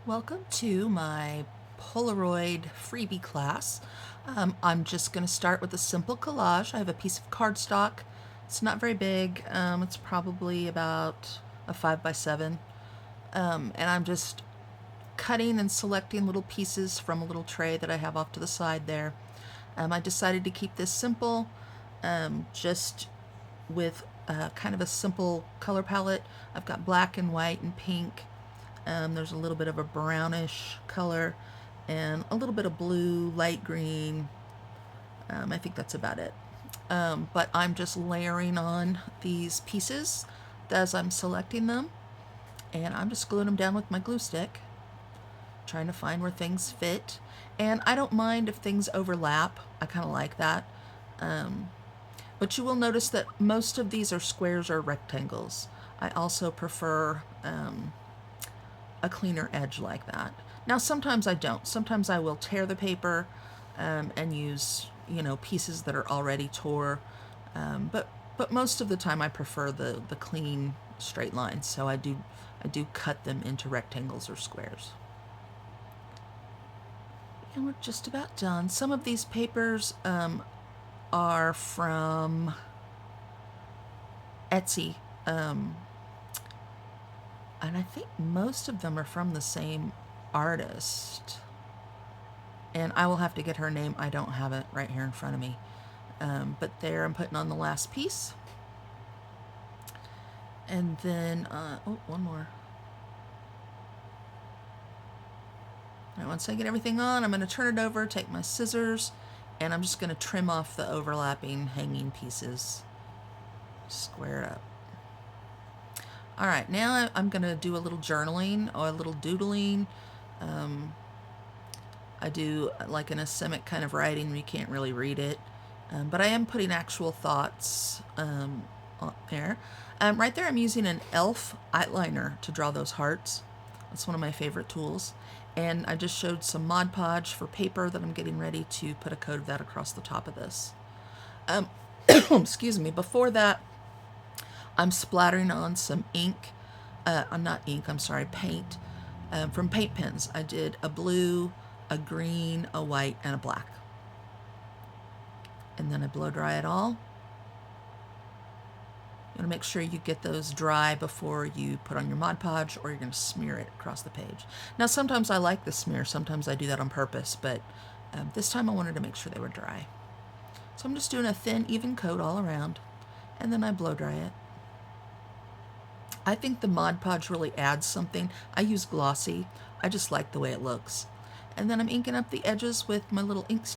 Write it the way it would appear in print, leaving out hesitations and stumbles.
Welcome to my Polaroid freebie class. I'm just going to start with a simple collage. I have a piece of cardstock. It's not very big. It's probably about a 5x7. And I'm just cutting and selecting little pieces from a little tray that I have off to the side there. I decided to keep this simple, just with kind of a simple color palette. I've got black and white and pink. There's a little bit of a brownish color and a little bit of blue, light green. I think that's about it. But I'm just layering on these pieces as I'm selecting them, and I'm just gluing them down with my glue stick, trying to find where things fit. And I don't mind if things overlap. I kind of like that. But you will notice that most of these are squares or rectangles. I also prefer a cleaner edge like that. Now sometimes I don't. Sometimes I will tear the paper and use, pieces that are already tore. But most of the time I prefer the clean straight lines. So I do cut them into rectangles or squares. And we're just about done. Some of these papers are from Etsy. And I think most of them are from the same artist. And I will have to get her name. I don't have it right here in front of me. But there, I'm putting on the last piece. And then, one more. All right, once I get everything on, I'm going to turn it over, take my scissors, and I'm just going to trim off the overlapping hanging pieces. Square it up. All right, now I'm going to do a little journaling or a little doodling. I do like an asemic kind of writing where you can't really read it, but I am putting actual thoughts on there. Right there I'm using an e.l.f. eyeliner to draw those hearts. That's one of my favorite tools. And I just showed some Mod Podge for paper that I'm getting ready to put a coat of that across the top of this. Excuse me, before that, I'm splattering on some ink, not ink, I'm sorry, paint, from paint pens. I did a blue, a green, a white, and a black. And then I blow dry it all. You want to make sure you get those dry before you put on your Mod Podge, or you're going to smear it across the page. Now sometimes I like the smear, sometimes I do that on purpose, but this time I wanted to make sure they were dry. So I'm just doing a thin, even coat all around, and then I blow dry it. I think the Mod Podge really adds something. I use glossy. I just like the way it looks. And then I'm inking up the edges with my little ink